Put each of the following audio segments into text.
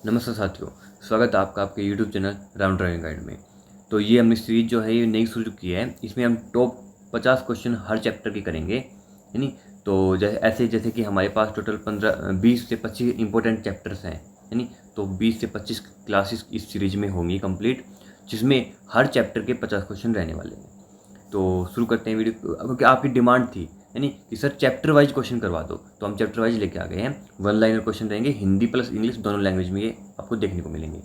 नमस्कार साथियों, स्वागत है आपका आपके YouTube channel round driving guide में। तो ये हमने सीरीज जो है ये नई शुरू की है। इसमें हम टॉप 50 क्वेश्चन हर चैप्टर के करेंगे, है नी। तो जैसे कि हमारे पास टोटल 20 से 25 इंपॉर्टेंट चैप्टर्स हैं, है नी। तो 20 से 25 क्लासेस इस सीरीज में होंगी कंप्लीट, जिसमें हर चैप्टर के 50 क्वेश्चन रहने वाले हैं। तो शुरू करते हैं वीडियो, क्योंकि आपकी डिमांड थी, यानी कि सर चैप्टर वाइज क्वेश्चन करवा दो, तो हम चैप्टर वाइज लेके आ गए हैं। वन लाइनर क्वेश्चन रहेंगे, हिंदी प्लस इंग्लिश दोनों लैंग्वेज में ये आपको देखने को मिलेंगे।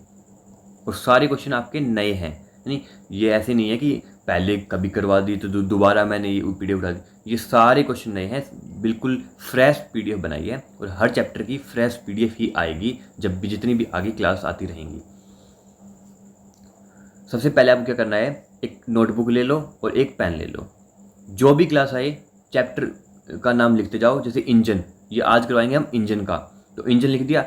और सारे क्वेश्चन आपके नए हैं, यानी ये ऐसे नहीं है कि पहले कभी करवा दी तो दोबारा मैंने ये पीडीएफ उठा दी। ये सारे क्वेश्चन नए हैं, बिल्कुल फ्रेश पीडीएफ बनाई है, और हर चैप्टर की फ्रेश पीडीएफ ही आएगी जब भी जितनी भी आगे क्लास आती रहेंगी। सबसे पहले आपको क्या करना है, एक नोटबुक ले लो और एक पेन ले लो। जो भी क्लास आए चैप्टर का नाम लिखते जाओ। जैसे इंजन, ये आज करवाएंगे हम इंजन का, तो इंजन लिख दिया,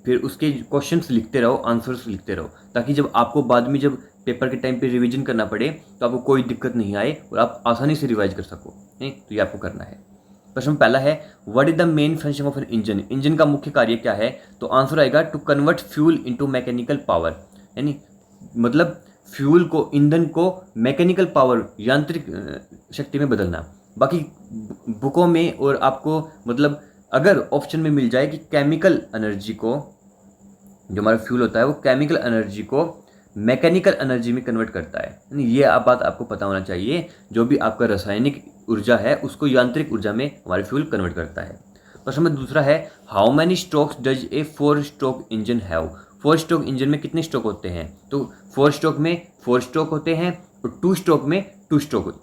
फिर उसके क्वेश्चंस लिखते रहो, आंसर्स लिखते रहो, ताकि जब आपको बाद में जब पेपर के टाइम पे रिवीजन करना पड़े तो आपको कोई दिक्कत नहीं आए और आप आसानी से रिवाइज कर सको। नहीं तो ये आपको करना है। प्रश्न पहला है, what is the main function of an engine. Engine का मुख्य कार्य क्या है? तो आंसर आएगा to convert fuel into mechanical power, यानी मतलब फ्यूल को, ईंधन को मैकेनिकल पावर, यांत्रिक शक्ति में बदलना। बाकी बुकों में और आपको मतलब अगर ऑप्शन में मिल जाए कि केमिकल एनर्जी को, जो हमारा फ्यूल होता है वो केमिकल एनर्जी को मैकेनिकल एनर्जी में कन्वर्ट करता है, यानी ये बात आपको पता होना चाहिए। जो भी आपका रासायनिक ऊर्जा है उसको यांत्रिक ऊर्जा में हमारे फ्यूल कन्वर्ट करता है। प्रश्न नंबर दूसरा है, how many strokes does a 4 stroke engine have. 4 stroke engine में कितने स्ट्रोक होते हैं? तो 4 स्ट्रोक में 4 स्ट्रोक होते हैं, और 2 स्ट्रोक में 2 स्ट्रोक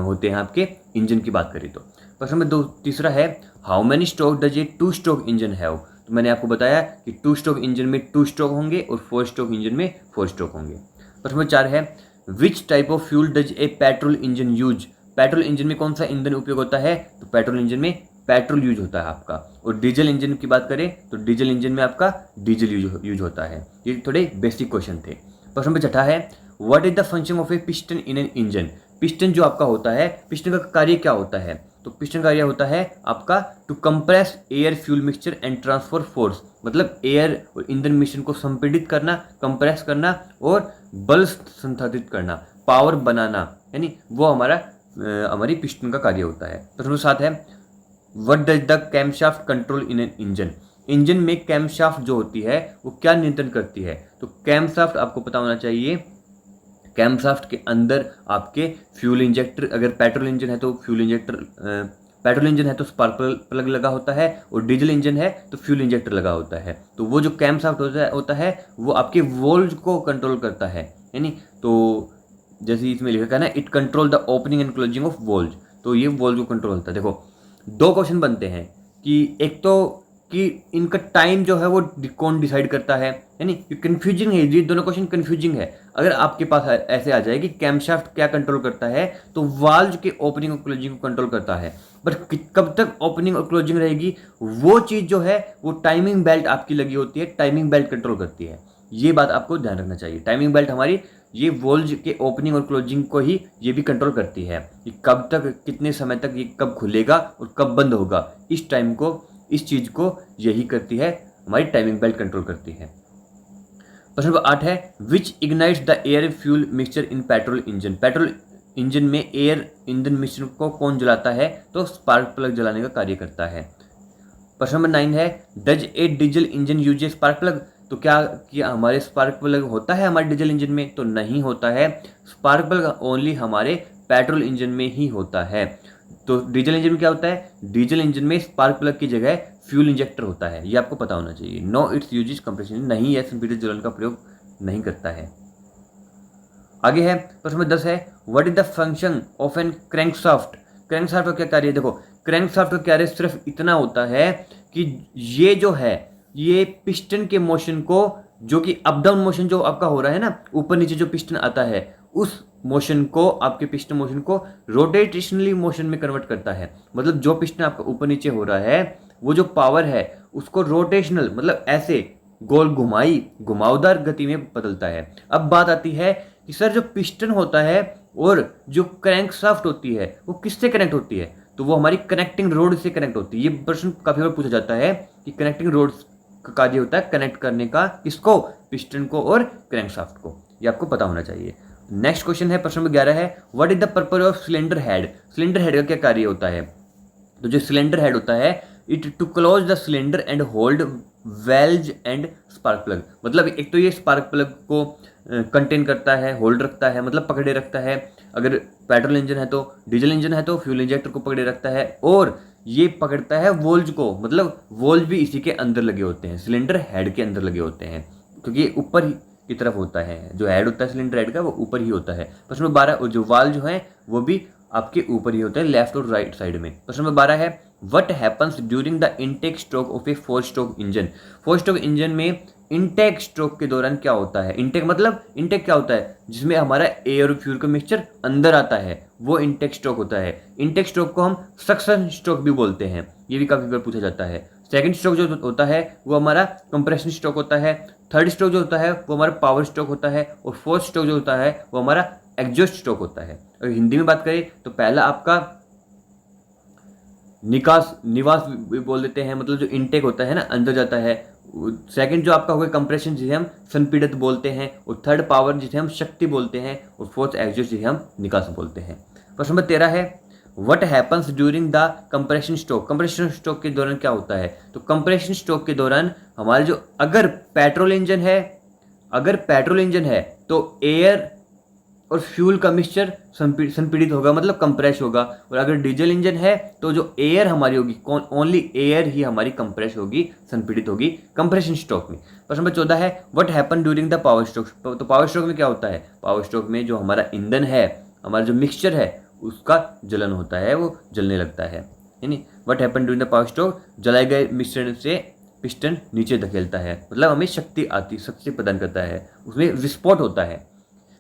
होते हैं आपके इंजन की बात करें तो। प्रश्न नंबर तीसरा है, how many stroke does a 2 stroke engine have. तो मैंने आपको बताया कि 2 स्ट्रोक इंजन में 2 स्ट्रोक होंगे और 4 स्ट्रोक इंजन में 4 स्ट्रोक होंगे। प्रश्न नंबर 4 है, which type of fuel does a petrol engine use. Petrol engine में कौन सा ईंधन उपयोग होता है? तो पेट्रोल इंजन में पेट्रोल यूज होता है आपका। और डीजल इंजन की बात करें तो डीजल इंजन में आपका डीजल यूज होता है। ये थोड़े बेसिक क्वेश्चन थे। प्रश्न नंबर छठा है, what is the function of A piston in an engine. Piston जो आपका होता है, पिस्टन का कार्य क्या होता है? तो पिस्टन कार्य होता है आपका to compress air fuel mixture and transfer force, मतलब एयर और ईंधन मिश्रण को संपीड़ित करना, कंप्रेस करना और बल संसाधित करना, पावर बनाना, यानी वो हमारी पिस्टन का कार्य होता है। प्रश्न 7 है, what does the camshaft control in an engine. Engine में कैमशाफ्ट जो होती है वो क्या नियंत्रण करती है? तो कैमशाफ्ट आपको पता होना चाहिए, कैमशाफ्ट के अंदर आपके फ्यूल इंजेक्टर, अगर पेट्रोल इंजन है तो फ्यूल इंजेक्टर, पेट्रोल इंजन है तो स्पार्क प्लग लगा होता है, और डीजल इंजन है तो फ्यूल इंजेक्टर लगा होता है। तो वो जो कैमशाफ्ट होता है वो आपके वोल्व को कंट्रोल करता है, यानी तो जैसे इसमें लिखा है ना, it control the opening and closing of valve. तो ये वोल्व को कंट्रोल होता है। देखो 2 क्वेश्चन बनते हैं कि एक तो कि इनका टाइम जो है वो कौन डिसाइड करता है, यानी कंफ्यूजिंग है, ये दोनों क्वेश्चन कंफ्यूजिंग है। अगर आपके पास ऐसे आ जाए कि कैमशाफ्ट क्या कंट्रोल करता है, तो वाल्व के ओपनिंग और क्लोजिंग को कंट्रोल करता है, बट कब तक ओपनिंग और क्लोजिंग रहेगी वो चीज़ जो है वो टाइमिंग बेल्ट आपकी लगी होती है, टाइमिंग बेल्ट कंट्रोल करती है। ये बात आपको ध्यान रखना चाहिए। टाइमिंग बेल्ट हमारी ये वोल्व के ओपनिंग और क्लोजिंग को ही ये भी कंट्रोल करती है कि कब तक, कितने समय तक ये कब खुलेगा और कब बंद होगा। इस टाइम को, इस चीज को यही करती है, हमारी टाइमिंग बेल्ट कंट्रोल करती है। प्रश्न नंबर 8 है, which ignites the air fuel mixture in petrol engine. Petrol engine में एयर ईंधन मिश्रण को कौन जलाता है? तो स्पार्क प्लग जलाने का कार्य करता है। प्रश्न नंबर 9 है, does a diesel engine use A spark plug. तो क्या हमारे स्पार्क प्लग होता है हमारे डीजल इंजन में? तो नहीं होता है। स्पार्क प्लग ओनली हमारे पेट्रोल इंजन में ही होता है। तो डीजल इंजन में क्या होता है? डीजल इंजन में स्पार्क प्लग की जगह फ्यूल इंजेक्टर होता है, ये आपको पता होना चाहिए। नो इट्स यूजेस कंप्रेशन, नहीं है संपीड़ित ज्वलन का प्रयोग नहीं करता है। आगे है प्रश्न नंबर 10 है, what is the function of an crankshaft. Crankshaft का क्या कार्य है? देखो क्रैंकशाफ्ट का कार्य सिर्फ इतना होता है कि ये जो है ये पिस्टन के मोशन को, जो कि अप डाउन मोशन जो आपका हो रहा है ना, ऊपर नीचे जो पिस्टन आता है, उस मोशन को, आपके पिस्टन मोशन को रोटेशनली मोशन में कन्वर्ट करता है। मतलब जो पिस्टन आपका ऊपर नीचे हो रहा है वो जो पावर है उसको रोटेशनल, मतलब ऐसे गोल घुमावदार गति में बदलता है। अब बात आती है कि सर जो पिस्टन होता है और जो क्रैंकशाफ्ट होती है वो किससे कनेक्ट होती है? तो वो हमारी कनेक्टिंग रोड से कनेक्ट होती है। ये प्रश्न काफी बार पूछा जाता है कि कनेक्टिंग रोड का कार्य होता है कनेक्ट करने का, किसको, पिस्टन को और क्रैंकशाफ्ट को। ये आपको पता होना चाहिए। नेक्स्ट क्वेश्चन है, प्रश्न नंबर 11 है, what is the purpose of cylinder head. Cylinder head का क्या कार्य होता है। तो जो सिलेंडर हेड होता है, it to close the cylinder and hold valves and spark plug. मतलब एक तो ये स्पार्क प्लग को कंटेन करता है, होल्ड रखता है, मतलब पकड़े रखता है। अगर पेट्रोल इंजन है तो, डीजल इंजन है तो फ्यूल इंजेक्टर को पकड़े रखता है, और ये पकड़ता है वोल्ज को, मतलब वोल्ज भी इसी के अंदर लगे होते हैं, सिलेंडर हेड के अंदर लगे होते हैं, क्योंकि ये ऊपर ही की तरफ होता है। जो हेड होता है सिलेंडर हेड का वो ऊपर ही होता है। प्रश्न नंबर 12, और जो वाल्व जो है वो भी आपके ऊपर ही होता है, लेफ्ट और राइट साइड में। प्रश्न नंबर 12 है, what happens during the intake stroke of A 4 stroke engine. 4 stroke engine में इनटेक स्ट्रोक के दौरान क्या होता है। इनटेक मतलब, इनटेक क्या होता है, जिसमें हमारा एयर और फ्यूल का मिक्सचर अंदर आता है, वो इनटेक स्ट्रोक होता है। इनटेक स्ट्रोक को हम सक्शन स्ट्रोक भी बोलते हैं, ये भी काफी बार पूछा जाता है। सेकंड स्ट्रोक जो होता है वो हमारा कंप्रेशन स्ट्रोक होता है। थर्ड स्ट्रोक जो होता है वो हमारा पावर स्ट्रोक होता है, और फोर्थ स्ट्रोक जो होता है वो हमारा एग्जॉस्ट स्ट्रोक होता है। और हिंदी में बात करें तो पहला आपका निवास भी बोल देते हैं, मतलब जो इनटेक होता है ना, अंदर जाता है। सेकंड जो आपका होगा कंप्रेशन, जिसे हम संपीड़ित बोलते हैं, और थर्ड पावर जिसे हम शक्ति बोलते हैं, और फोर्थ एग्जॉस्ट जिसे हम निकास बोलते हैं। प्रश्न नंबर 13 है, what happens during the compression stroke. Compression stroke के दौरान क्या होता है। तो कंप्रेशन स्ट्रोक के दौरान हमारे जो, अगर पेट्रोल इंजन है तो एयर और फ्यूल का मिक्सचर संपीड़ित होगा, मतलब कंप्रेस होगा। और अगर डीजल इंजन है तो जो एयर हमारी होगी, ओनली एयर ही हमारी कंप्रेस होगी, संपीड़ित होगी कंप्रेशन स्ट्रोक में। प्रश्न नंबर 14 है, what happen during the power stroke. तो पावर स्ट्रोक में क्या होता है। पावर स्ट्रोक में जो हमारा ईंधन है, हमारा जो मिक्सचर है, उसका जलन होता है, वो जलने लगता है, यानी what happen during the power stroke, जलाए गए मिश्रण से पिस्टन नीचे धकेलता है, मतलब हमें शक्ति प्रदान करता है, उसमें विस्फोट होता है।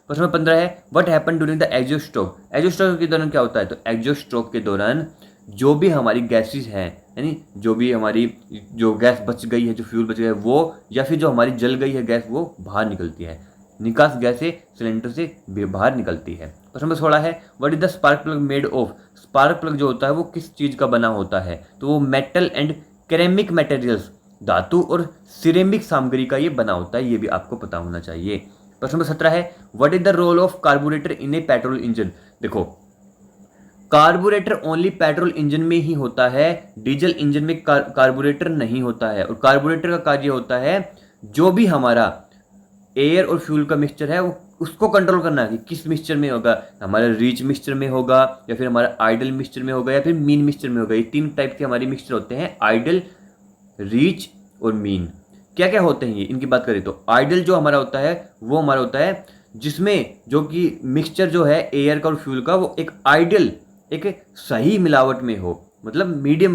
प्रश्न नंबर 15 है, what happen during the exhaust stroke. Exhaust stroke के दौरान क्या होता है। तो एग्जॉस्ट स्ट्रोक के दौरान जो भी हमारी गैसेज हैं, यानी जो भी हमारी जो गैस बच गई है, जो फ्यूल बच गया है वो, या फिर जो हमारी जल गई है गैस, वो बाहर निकलती है। निकास गैसें सिलेंडर से बाहर निकलती है। प्रश्न नंबर 16 है, what is the spark plug made of. Spark plug जो होता है वो किस चीज़ का बना होता है। तो वो मेटल एंड केरेमिक मटेरियल्स, धातु और सिरेमिक सामग्री का ये बना होता है, ये भी आपको पता होना चाहिए। प्रश्न नंबर 17 है, what is the role of carburettor in a petrol engine. देखो, कार्बोरेटर ओनली पेट्रोल इंजन में ही होता है, डीजल इंजन में कार्बोरेटर नहीं होता है। और कार्बोरेटर का कार्य होता है जो भी हमारा एयर और फ्यूल का मिक्सचर है, वो उसको कंट्रोल करना है कि किस मिक्सचर में होगा, हमारा रिच मिक्सचर में होगा, या फिर हमारा आइडल मिक्सचर में होगा, या फिर मीन मिक्सचर में होगा। ये 3 टाइप के हमारे मिक्सचर होते हैं, आइडल, रिच और मीन। क्या क्या होते हैं ये, इनकी बात करें तो आइडल जो हमारा होता है वो हमारा होता है जिसमें जो कि मिक्सचर जो है एयर का और फ्यूल का, वो एक आइडल, एक सही मिलावट में हो, मतलब मीडियम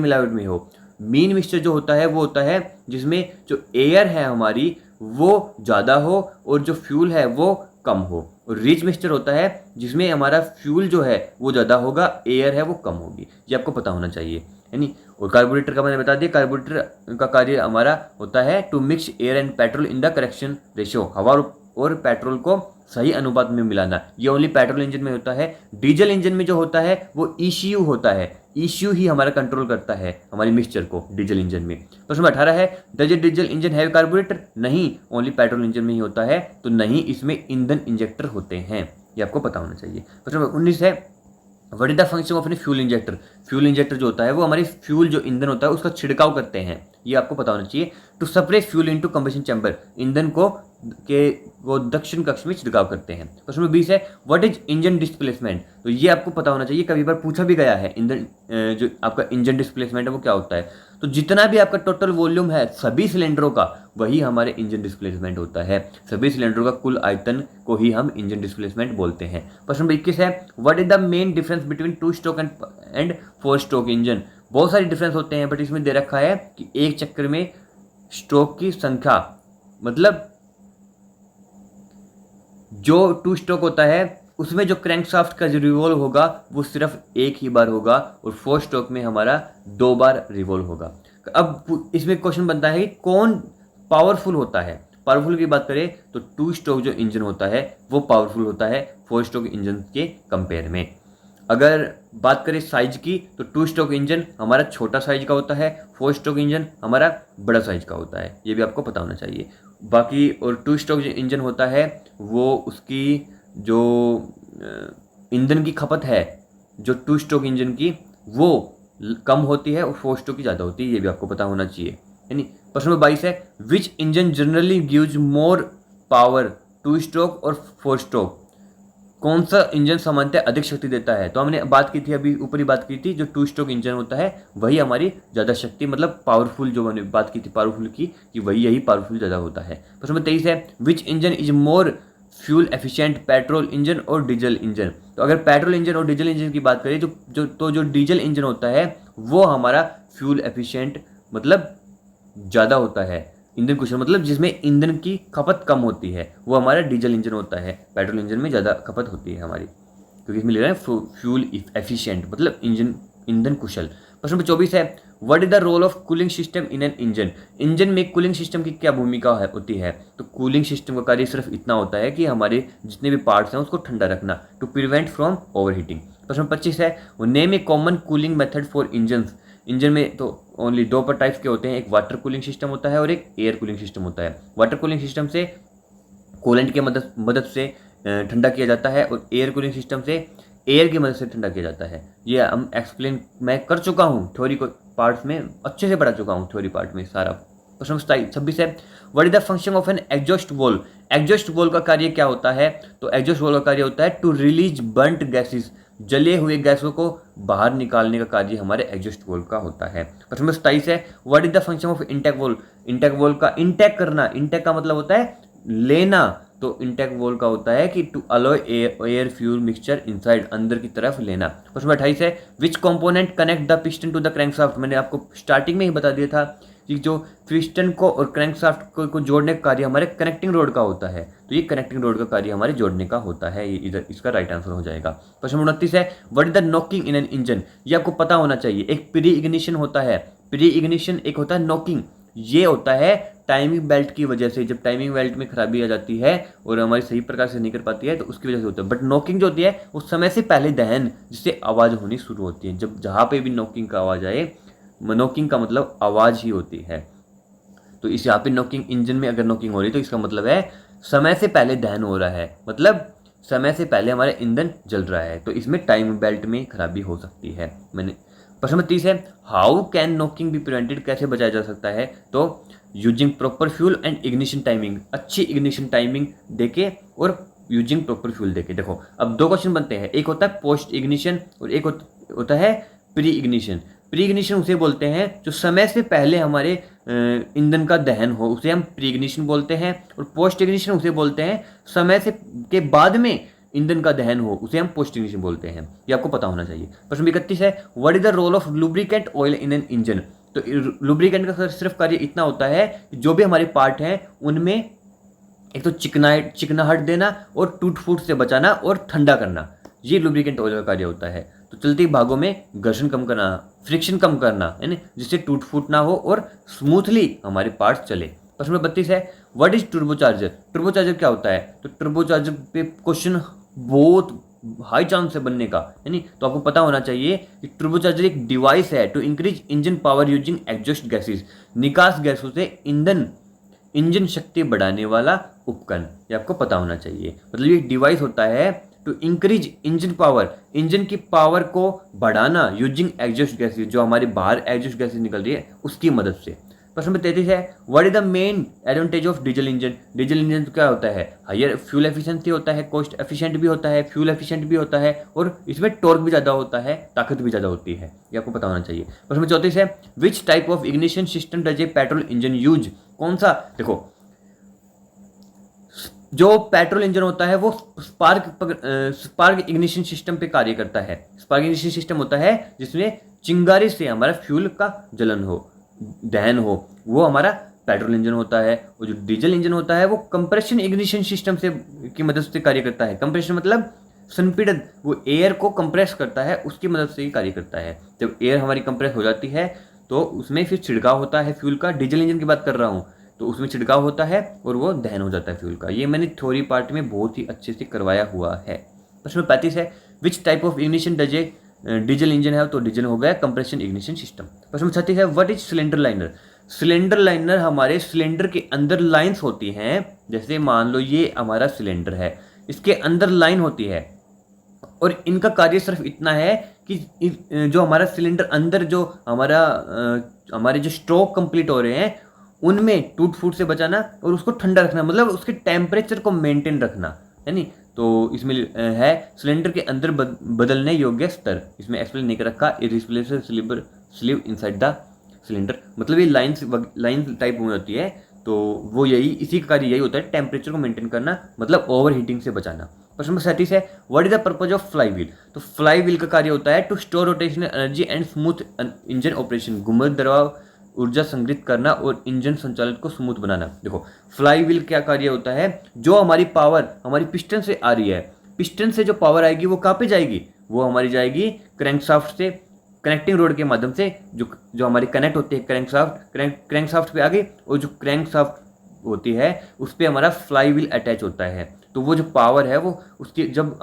मिलावट में हो। मीन मिक्सचर जो होता है वो होता है जिसमें जो एयर है हमारी वो ज़्यादा हो और जो फ्यूल है वो कम हो। और रिच मिक्सचर होता है जिसमें हमारा फ्यूल जो है वो ज़्यादा होगा, एयर है वो कम होगी। ये आपको पता होना चाहिए, यानी। और कार्बोरेटर का मैंने बता दिया, कार्बोरेटर का कार्य हमारा होता है to mix air and petrol in the correction ratio, हवा और पेट्रोल को सही अनुपात में मिलाना। ये ओनली पेट्रोल इंजन में होता है। डीजल इंजन में जो होता है वो ECU होता है, ECU ही हमारा कंट्रोल करता है हमारी मिक्सचर को डीजल इंजन में। प्रश्न नंबर 18 है, does diesel engine have carburettor. नहीं, ओनली पेट्रोल इंजन में ही होता है, तो नहीं इसमें ईंधन इंजेक्टर होते हैं, ये आपको पता होना चाहिए। प्रश्न नंबर 19 है, what is the function of an fuel injector. Fuel injector जो होता है वो हमारी फ्यूल जो ईंधन होता है उसका छिड़काव करते हैं, ये आपको पता होना चाहिए। To spray fuel into combustion chamber, ईंधन को दक्षिण कक्ष में छिड़काव करते हैं। प्रश्न नंबर 20 है, व्हाट इज इंजन डिस्प्लेसमेंट। तो ये आपको पता होना चाहिए, कभी बार पूछा भी गया है। ईंधन जो आपका इंजन डिस्प्लेसमेंट है वो क्या होता है। तो जितना भी आपका टोटल वॉल्यूम है सभी सिलेंडरों का, वही हमारे इंजन डिस्प्लेसमेंट होता है। सभी सिलेंडरों का कुल आयतन को ही हम इंजन डिस्प्लेसमेंट बोलते हैं। प्रश्न नंबर 21 है, what is the main difference between 2 stroke and 4 stroke engine. बहुत सारे डिफरेंस होते हैं, बट इसमें दे रखा है कि एक चक्र में स्ट्रोक की संख्या, मतलब जो 2 स्ट्रोक होता है उसमें जो क्रैंकशाफ्ट का जो रिवॉल्व होगा वो सिर्फ एक ही बार होगा, और 4 स्ट्रोक में हमारा 2 बार रिवॉल्व होगा। अब इसमें क्वेश्चन बनता है कि कौन पावरफुल होता है। पावरफुल की बात करें तो 2 स्ट्रोक जो इंजन होता है वो पावरफुल होता है 4 स्ट्रोक इंजन के कंपेयर में। अगर बात करें साइज की तो 2 स्ट्रोक इंजन हमारा छोटा साइज का होता है, 4 स्ट्रोक इंजन हमारा बड़ा साइज का होता है, ये भी आपको पता होना चाहिए। बाकी और 2 स्ट्रोक इंजन होता है वो उसकी जो ईंधन की खपत है जो 2 स्ट्रोक इंजन की वो कम होती है और 4 स्ट्रोक की ज़्यादा होती है, ये भी आपको पता होना चाहिए। यानी प्रश्न नंबर 22 है which engine generally gives more power 2 stroke और 4 स्ट्रोक, कौन सा इंजन सामान्यतः अधिक शक्ति देता है? तो हमने बात की थी अभी ऊपर ही बात की थी, जो 2 स्ट्रोक इंजन होता है वही हमारी ज़्यादा शक्ति मतलब पावरफुल, जो मैंने बात की थी पावरफुल की कि वही यही पावरफुल ज़्यादा होता है। प्रश्न नंबर 23 है which engine is more fuel efficient, petrol engine और डीजल इंजन? तो अगर पेट्रोल इंजन और डीजल इंजन की बात करें जो डीजल इंजन होता है वो हमारा फ्यूल एफिशिएंट मतलब ज़्यादा होता है, ईंधन कुशल मतलब जिसमें ईंधन की खपत कम होती है वो हमारा डीजल इंजन होता है। पेट्रोल इंजन में ज़्यादा खपत होती है हमारी, क्योंकि इसमें ले रहे हैं फ्यूल एफिशिएंट मतलब ईंधन कुशल। प्रश्न नंबर 24 है what is the role of cooling system in an engine? Engine में कूलिंग सिस्टम की क्या भूमिका होती है? तो कूलिंग सिस्टम का कार्य सिर्फ इतना होता है कि हमारे जितने भी पार्ट्स हैं उसको ठंडा रखना, to prevent from overheating. प्रश्न नंबर 25 है name a common cooling method for engine? Engine में तो ओनली 2 पर टाइप्स के होते हैं, एक वाटर कूलिंग सिस्टम होता है और एक एयर कूलिंग सिस्टम होता है। वाटर कूलिंग सिस्टम से कूलेंट की मदद से ठंडा किया जाता है और एयर कूलिंग सिस्टम से एयर की मदद से ठंडा किया जाता है। ये हम एक्सप्लेन मैं कर चुका हूँ थ्योरी को पार्ट्स में, अच्छे से पढ़ा चुका हूँ थ्योरी पार्ट में सारा। प्रश्न 26 है what is the function of an exhaust valve? Exhaust valve का कार्य क्या होता है? तो एग्जॉस्ट वॉल्व का कार्य होता है टू रिलीज बर्न्ट गैसेस, जले हुए गैसों को बाहर निकालने का कार्य हमारे एग्जॉस्ट वॉल्व का होता है। प्रश्न नंबर 27 है what is the function of intake valve? Intake valve का इंटेक करना, इंटेक का मतलब होता है लेना, तो इंटेक वॉल्व का होता है कि to allow air fuel mixture inside, अंदर की तरफ लेना। प्रश्न नंबर 28 है which component connect the piston to the crankshaft? मैंने आपको स्टार्टिंग में ही बता दिया था कि जो पिस्टन को और क्रैंकशाफ्ट को जोड़ने का कार्य हमारे कनेक्टिंग रोड का होता है, तो ये कनेक्टिंग रोड का कार्य हमारे जोड़ने का होता है, ये इधर इसका राइट आंसर हो जाएगा। प्रश्न नंबर 29 है what is the knocking in an engine? ये आपको पता होना चाहिए। एक प्री इग्निशन होता है, प्री इग्निशन एक होता है नॉकिंग, ये होता है टाइमिंग बेल्ट की वजह से, जब टाइमिंग बेल्ट में खराबी आ जाती है और हमारी सही प्रकार से नहीं कर पाती है तो उसकी वजह से होता है। बट नॉकिंग जो होती है उस समय से पहले दहन, जिससे आवाज़ होनी शुरू होती है। जब जहाँ पे भी नॉकिंग का आवाज़ आए, नॉकिंग का मतलब आवाज़ ही होती है, तो इस यहाँ पे नॉकिंग इंजन में अगर नॉकिंग हो रही है तो इसका मतलब है समय से पहले दहन हो रहा है, मतलब समय से पहले हमारा ईंधन जल रहा है, तो इसमें टाइम बेल्ट में खराबी हो सकती है। मैंने प्रश्न नंबर 30 है how can knocking be prevented? कैसे बचाया जा सकता है? तो using proper fuel and ignition timing, अच्छी इग्निशन टाइमिंग देके और यूजिंग प्रॉपर फ्यूल देके। देखो अब 2 क्वेश्चन बनते हैं, एक होता है पोस्ट इग्निशन और एक होता है प्री इग्निशन। प्री इग्निशन उसे बोलते हैं जो समय से पहले हमारे ईंधन का दहन हो, उसे हम प्री इग्निशन बोलते हैं, और पोस्ट इग्निशन उसे बोलते हैं समय से के बाद में ईंधन का दहन हो, उसे हम पोस्ट इग्निशन बोलते हैं। ये आपको पता होना चाहिए। प्रश्न 31 है what is the role of lubricant oil in an engine? तो लुब्रिकेंट का सिर्फ कार्य इतना होता है कि जो भी हमारे पार्ट हैं उनमें एक तो चिकनाहट देना और टूट फूट से बचाना और ठंडा करना, ये लुब्रिकेंट ऑयल का कार्य होता है। तो चलती भागों में घर्षण कम करना, फ्रिक्शन कम करना, है ना, जिससे टूट फूट ना हो और स्मूथली हमारे पार्ट्स चले। प्रश्न नंबर 32 है व्हाट इज टर्बोचार्जर? टर्बोचार्जर क्या होता है? तो टर्बोचार्जर पे क्वेश्चन बहुत हाई चांस है बनने का, है नी, तो आपको पता होना चाहिए कि टर्बोचार्जर एक डिवाइस है to increase engine power using exhaust gases, निकास गैसों से इंजन शक्ति बढ़ाने वाला उपकरण, ये आपको पता होना चाहिए। मतलब ये डिवाइस होता है to increase engine power, engine की पावर को बढ़ाना यूजिंग एग्जॉस्ट गैसेस, जो हमारे बाहर एग्जॉस्ट गैसेस निकल रही है उसकी मदद से। प्रश्न नंबर 33 है what is the main advantage of diesel engine? Diesel engine तो क्या होता है? हायर फ्यूल एफिशिएंसी होता है, कॉस्ट एफिशिएंट भी होता है, फ्यूल एफिशिएंट भी होता है, और इसमें टॉर्क भी ज़्यादा होता है, ताकत भी ज़्यादा होती है, ये आपको पता होना चाहिए। प्रश्न नंबर 34 है which type of ignition system does a petrol engine use? कौन सा? देखो जो पेट्रोल इंजन होता है वो स्पार्क इग्निशन सिस्टम पे कार्य करता है। स्पार्क इग्निशन सिस्टम होता है जिसमें चिंगारी से हमारा फ्यूल का जलन हो, दहन हो, वो हमारा पेट्रोल इंजन होता है। और जो डीजल इंजन होता है वो कंप्रेशन इग्निशन सिस्टम से की मदद से कार्य करता है। कंप्रेशन मतलब संपीड़न, वो एयर को कंप्रेस करता है, उसकी मदद से ही कार्य करता है। जब एयर हमारी कंप्रेस हो जाती है तो उसमें फिर छिड़काव होता है फ्यूल का। डीजल इंजन की बात कर रहा हूँ तो उसमें छिड़काव होता है और वो दहन हो जाता है फ्यूल का। ये मैंने थ्योरी पार्ट में बहुत ही अच्छे से करवाया हुआ है। प्रश्न 35 है which type of ignition does a diesel engine है, तो डीजल हो गया कंप्रेशन इग्निशन सिस्टम। प्रश्न 36 है what is cylinder liner. Cylinder liner हमारे सिलेंडर के अंदर लाइंस होती हैं, जैसे मान लो ये हमारा सिलेंडर है, इसके अंदर लाइन होती है और इनका कार्य सिर्फ इतना है कि जो हमारा सिलेंडर अंदर जो हमारे जो स्ट्रोक कंप्लीट हो रहे हैं उनमें टूट फूट से बचाना और उसको ठंडा रखना, मतलब उसके टेम्परेचर को मेंटेन रखना, है नी। तो इसमें है सिलेंडर के अंदर बदलने योग्य स्तर, इसमें एक्सप्लेन नहीं कर रखा, replaceable sleeve inside the cylinder, मतलब ये लाइन टाइप में होती है, तो वो यही इसी का कार्य यही होता है, टेम्परेचर को मेंटेन करना, मतलब ओवर हीटिंग से बचाना। प्रश्न नंबर 37 है what is the purpose of flywheel. तो फ्लाई व्हील का कार्य होता है to store rotational energy and smooth engine operation, घुमत दबाव ऊर्जा संग्रहित करना और इंजन संचालन को स्मूथ बनाना। देखो फ्लाई व्हील क्या कार्य होता है, जो हमारी पावर हमारी पिस्टन से आ रही है, पिस्टन से जो पावर आएगी वो कहाँ पे जाएगी, वो हमारी जाएगी क्रैंकशाफ्ट से, कनेक्टिंग रोड के माध्यम से, जो हमारी कनेक्ट होती है क्रैंकशाफ्ट पे आ गई, और जो क्रैंकशाफ्ट होती है उस पर हमारा फ्लाई व्हील अटैच होता है। तो वो जो पावर है वो उसकी जब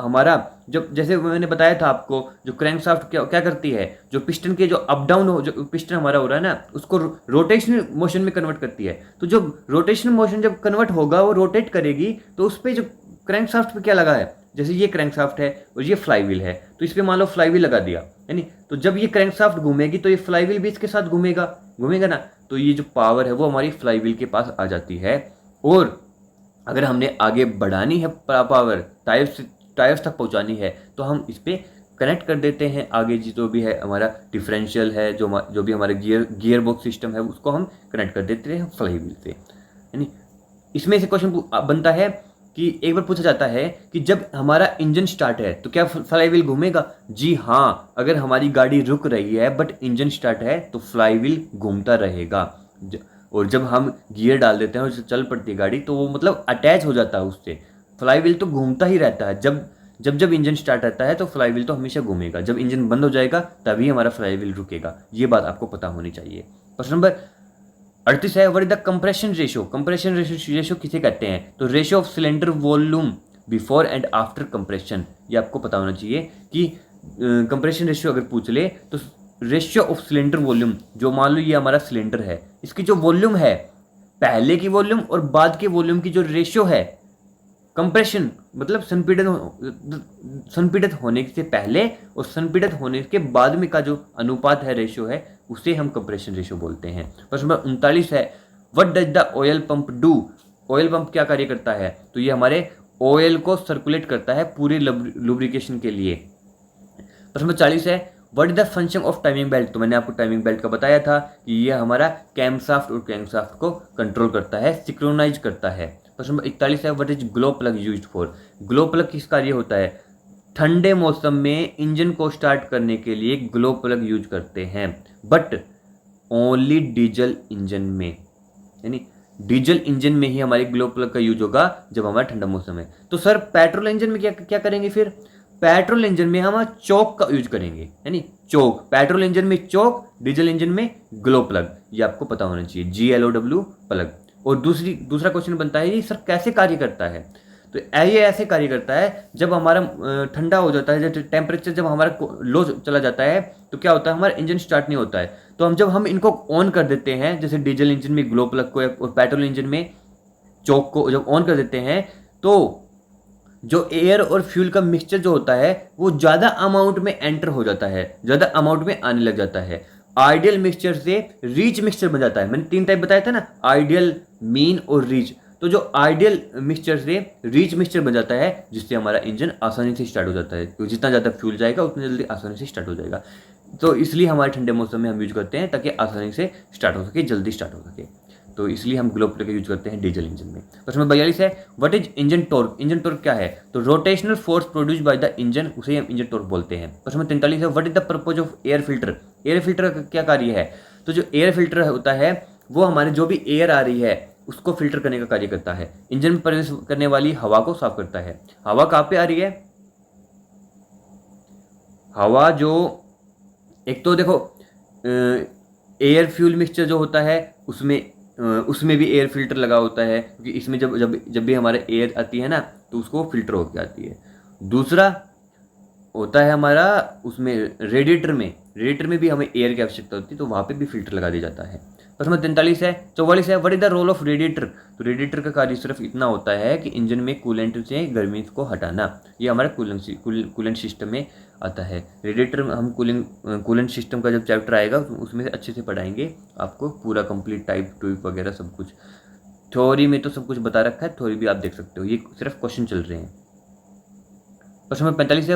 जैसे मैंने बताया था आपको, जो क्रैंकशाफ्ट क्या करती है, जो पिस्टन के जो अप डाउन हो, जो पिस्टन हमारा हो रहा है ना, उसको रोटेशनल मोशन में कन्वर्ट करती है। तो जो रोटेशनल मोशन जब कन्वर्ट होगा वो रोटेट करेगी, तो उस पर जो क्रैंकशाफ्ट पे क्या लगा है, जैसे ये क्रैंकशाफ्ट है और ये फ्लाई व्हील है, तो इस पर मान लो फ्लाई व्हील लगा दिया, है नी। तो जब ये क्रैंकशाफ्ट घूमेगी तो ये फ्लाई व्हील भी इसके साथ घूमेगा ना, तो ये जो पावर है वो हमारी फ्लाई व्हील के पास आ जाती है। और अगर हमने आगे बढ़ानी है पावर टायर्स तक पहुंचानी है, तो हम इस पर कनेक्ट कर देते हैं आगे जो भी है हमारा डिफरेंशियल है, जो भी हमारे गियर बॉक्स सिस्टम है, उसको हम कनेक्ट कर देते हैं फ्लाई व्हील से, यानी इसमें से क्वेश्चन बनता है कि एक बार पूछा जाता है कि जब हमारा इंजन स्टार्ट है तो क्या फ्लाई व्हील घूमेगा। जी हाँ, अगर हमारी गाड़ी रुक रही है बट इंजन स्टार्ट है तो फ्लाई व्हील घूमता रहेगा, और जब हम गियर डाल देते हैं और चल पड़ती है गाड़ी तो वो मतलब अटैच हो जाता है उससे, फ्लाई व्हील तो घूमता ही रहता है। जब इंजन स्टार्ट रहता है तो फ्लाई व्हील तो हमेशा घूमेगा, जब इंजन बंद हो जाएगा तभी हमारा फ्लाई व्हील रुकेगा, ये बात आपको पता होनी चाहिए। प्रश्न नंबर 38 है what is the compression ratio. Compression ratio किसे कहते हैं, तो ratio of cylinder volume before and after compression, ये आपको पता होना चाहिए कि कंप्रेशन रेशियो अगर पूछ ले तो रेशियो ऑफ सिलेंडर वॉल्यूम, जो मान लो ये हमारा सिलेंडर है, इसकी जो वॉल्यूम है, पहले की वॉल्यूम और बाद के वॉल्यूम की जो रेशियो है, कंप्रेशन मतलब संपीड़ित होने से पहले और संपीड़ित होने के बाद में का जो अनुपात है, रेशियो है, उसे हम कंप्रेशन रेशियो बोलते हैं। प्रश्न नंबर 39 है what does the oil pump do. Oil pump क्या कार्य करता है, तो ये हमारे ऑयल को सर्कुलेट करता है पूरी लुब्रिकेशन के लिए। प्रश्न नंबर 40 है what is the function of timing belt. तो मैंने आपको टाइमिंग बेल्ट का बताया था कि ये हमारा कैमशाफ्ट और क्रैंकशाफ्ट को कंट्रोल करता है, सिंक्रोनाइज करता है। प्रश्न नंबर 41 है what is glow plug used for. Glow plug किस कार्य होता है, ठंडे मौसम में इंजन को स्टार्ट करने के लिए ग्लो प्लग यूज करते हैं, बट ओनली डीजल इंजन में, यानी डीजल इंजन में ही हमारे ग्लो प्लग का यूज होगा जब हमारा ठंडा मौसम है। तो सर पेट्रोल इंजन में क्या करेंगे, फिर पेट्रोल इंजन में हम चौक का यूज करेंगे, यानी चौक, पेट्रोल इंजन में चौक, डीजल इंजन में ग्लो प्लग, ये आपको पता होना चाहिए, GLOW प्लग। और दूसरा क्वेश्चन बनता है ये सर कैसे कार्य करता है, तो ये ऐसे कार्य करता है जब हमारा ठंडा हो जाता है, जब टेम्परेचर जब हमारा लो चला जाता है तो क्या होता है, हमारा इंजन स्टार्ट नहीं होता है, तो जब हम इनको ऑन कर देते हैं, जैसे डीजल इंजन में ग्लो प्लग को और पेट्रोल इंजन में चौक को जब ऑन कर देते हैं, तो जो एयर और फ्यूल का मिक्सचर जो होता है वो ज़्यादा अमाउंट में एंटर हो जाता है, ज़्यादा अमाउंट में आने लग जाता है। आइडियल मिक्सचर से रिच मिक्सचर बन जाता है, मैंने 3 टाइप बताया था ना, आइडियल, मीन और रिच। तो जो आइडियल मिक्सचर से रिच मिक्सचर बन जाता है, जिससे हमारा इंजन आसानी से स्टार्ट हो जाता है, क्योंकि जितना ज़्यादा फ्यूल जाएगा उतनी जल्दी आसानी से स्टार्ट हो जाएगा। तो इसलिए हमारे ठंडे मौसम में हम यूज करते हैं ताकि आसानी से स्टार्ट हो सके, जल्दी स्टार्ट हो सके, तो इसलिए हम ग्लो प्लग यूज करते हैं डीजल इंजन में। प्रश्न नंबर 42 है what is engine torque. Engine torque क्या है, तो rotational force produce by the engine, उसे हम इंजन टॉर्क बोलते हैं। प्रश्न नंबर 43 है what is the purpose of air filter. Air filter का क्या कार्य है, तो जो एयर फिल्टर होता है वो हमारे जो भी एयर आ रही है उसको फिल्टर करने का कार्य करता है, इंजन में प्रवेश करने वाली हवा को साफ करता है। हवा कहाँ पे आ रही है, हवा जो एक तो देखो एयर फ्यूल मिक्सचर जो होता है उसमें भी एयर फिल्टर लगा होता है, क्योंकि इसमें जब भी हमारे एयर आती है ना तो उसको फिल्टर होकर आती है। दूसरा होता है हमारा उसमें रेडिएटर में भी हमें एयर की आवश्यकता होती है, तो वहाँ पे भी फिल्टर लगा दिया जाता है। प्रश्न नंबर 43 है, 44 है, what is the role of radiator. तो रेडिएटर का कार्य सिर्फ इतना होता है कि इंजन में कूलेंट से गर्मी को हटाना। ये हमारा कूलेंट सिस्टम में आता है। रेडिएटर में हम कूलेंट सिस्टम का जब चैप्टर आएगा उसमें से अच्छे से पढ़ाएंगे आपको पूरा कंप्लीट टाइप ट्यूब वगैरह सब कुछ। थ्योरी में तो सब कुछ बता रखा है, थ्योरी भी आप देख सकते हो, ये सिर्फ क्वेश्चन चल रहे हैं। प्रश्न नंबर 45 है,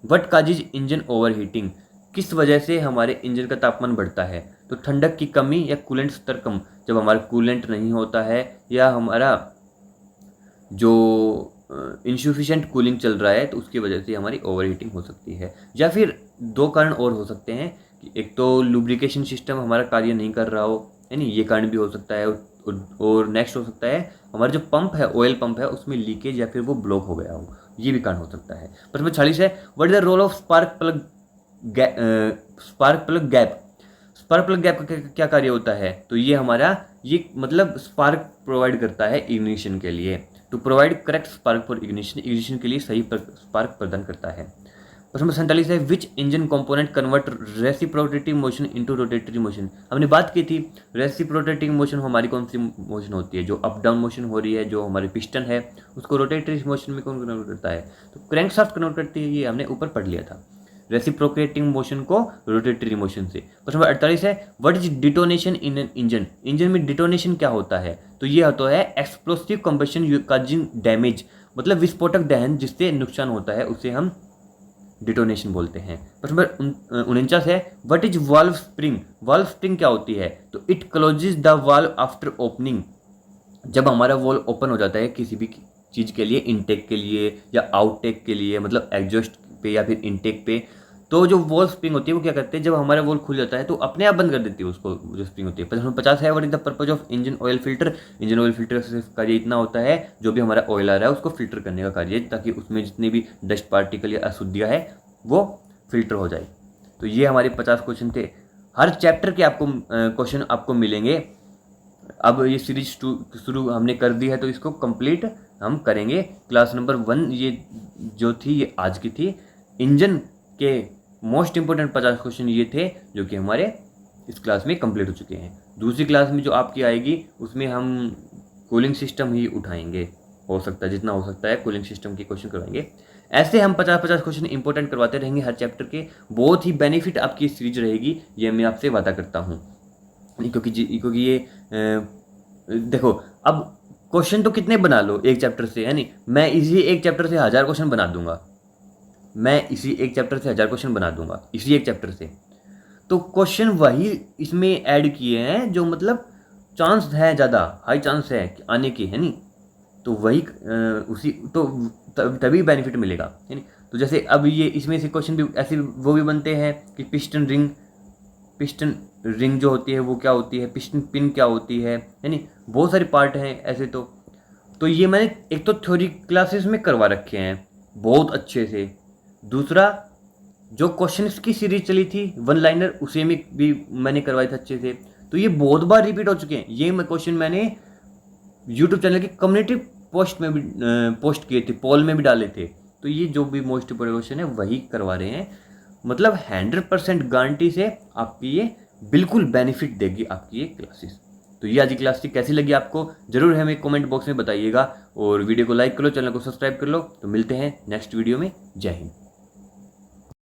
what causes engine over heating. किस वजह से हमारे इंजन का तापमान बढ़ता है। तो ठंडक की कमी या कूलेंट स्तर कम, जब हमारा कूलेंट नहीं होता है या हमारा जो इनसफिशिएंट कूलिंग चल रहा है, तो उसकी वजह से हमारी ओवर हीटिंग हो सकती है। या फिर दो कारण और हो सकते हैं कि एक तो लुब्रिकेशन सिस्टम हमारा कार्य नहीं कर रहा हो, है नहीं, ये कारण भी हो सकता है। और नेक्स्ट हो सकता है हमारा जो पंप है, ऑयल पंप है, उसमें लीकेज या फिर वो ब्लॉक हो गया हो, ये भी कारण हो सकता है। प्रश्न 46 है, what is the role of spark plug gap. Spark plug gap का क्या कार्य होता है। तो ये हमारा ये मतलब स्पार्क प्रोवाइड करता है इग्निशन के लिए, to provide correct spark for ignition के लिए सही स्पार्क प्रदान करता है। प्रश्न नंबर 47 है, which engine component convert reciprocating motion into rotary motion. हमने बात की थी रेसिप्रोकेटिंग मोशन हमारी कौन सी मोशन होती है, जो अप डाउन मोशन हो रही है, जो हमारी पिस्टन है उसको रोटेटरी मोशन में कौन कन्वर्ट करता है, तो क्रैंकशाफ्ट कन्वर्ट करती है। ये हमने ऊपर पढ़ लिया था, रेसिप्रोकेटिंग मोशन को रोटेटरी मोशन से। प्रश्न नंबर 48 है, what is detonation in an engine. Engine में डिटोनेशन क्या होता है। तो ये होता है एक्सप्लोसिव कंबशन काजिंग डैमेज, मतलब विस्फोटक दहन जिससे नुकसान होता है उसे हम डिटोनेशन बोलते हैं। प्रश्न नंबर 49 है, what is valve spring. Valve spring क्या होती है। तो it closes the valve after opening, जब हमारा वाल्व ओपन हो जाता है किसी भी चीज़ के लिए, इनटेक के लिए या आउटटेक के लिए, मतलब एग्जॉस्ट पे या फिर इनटेक पे, तो जो वॉल स्प्रिंग होती है वो क्या करते हैं, जब हमारा वॉल खुल जाता है तो अपने आप बंद कर देती है उसको, जो स्प्रिंग होती है। प्रश्न 50 है, what is the purpose of engine oil filter. Engine oil filter का कार्य इतना होता है, जो भी हमारा ऑयल आ रहा है उसको फिल्टर करने का कार्य, ताकि उसमें जितने भी डस्ट पार्टिकल या अशुद्धियाँ है वो फिल्टर हो जाए। तो ये हमारे 50 क्वेश्चन थे। हर चैप्टर के आपको क्वेश्चन आपको मिलेंगे। अब ये सीरीज शुरू हमने कर दी है, तो इसको कंप्लीट हम करेंगे। क्लास नंबर 1 ये जो थी ये आज की थी। इंजन के मोस्ट इंपोर्टेंट 50 क्वेश्चन ये थे जो कि हमारे इस क्लास में कंप्लीट हो चुके हैं। दूसरी क्लास में जो आपकी आएगी उसमें हम कूलिंग सिस्टम ही उठाएंगे, हो सकता है जितना हो सकता है कूलिंग सिस्टम के क्वेश्चन करवाएंगे। ऐसे हम 50-50 क्वेश्चन इंपॉर्टेंट करवाते रहेंगे हर चैप्टर के। बहुत ही बेनिफिट आपकी सीरीज रहेगी, ये मैं आपसे वादा करता हूँ। क्योंकि ये देखो, अब क्वेश्चन तो कितने बना लो एक चैप्टर से, है नहीं, मैं इसी एक चैप्टर से 1000 क्वेश्चन बना दूंगा। मैं इसी एक चैप्टर से 1000 क्वेश्चन बना दूंगा, इसी एक चैप्टर से। तो क्वेश्चन वही इसमें ऐड किए हैं जो मतलब चांस है, ज़्यादा हाई चांस है कि आने की, है नहीं, तो वही उसी तो तभी बेनिफिट मिलेगा, है नहीं। तो जैसे अब ये इसमें से क्वेश्चन भी ऐसे वो भी बनते हैं कि पिस्टन रिंग जो होती है वो क्या होती है, पिस्टन पिन क्या होती है नहीं, बहुत सारे पार्ट हैं ऐसे। तो ये मैंने एक तो थ्योरी क्लासेस में करवा रखे हैं बहुत अच्छे से। दूसरा जो क्वेश्चन की सीरीज चली थी 1 लाइनर, उसे में भी मैंने करवाई था अच्छे से। तो ये बहुत बार रिपीट हो चुके हैं। ये क्वेश्चन मैंने यूट्यूब चैनल की कम्युनिटी पोस्ट में भी पोस्ट किए थे, पोल में भी डाले थे। तो ये जो भी मोस्ट इंपोर्टेंट क्वेश्चन है वही करवा रहे हैं, मतलब 100% गारंटी से आपकी ये बिल्कुल बेनिफिट देगी आपकी ये क्लासेस। तो ये आज की क्लास थी, कैसी लगी आपको जरूर हमें कमेंट बॉक्स में बताइएगा, और वीडियो को लाइक कर लो, चैनल को सब्सक्राइब कर लो। तो मिलते हैं नेक्स्ट वीडियो में। जय हिंद।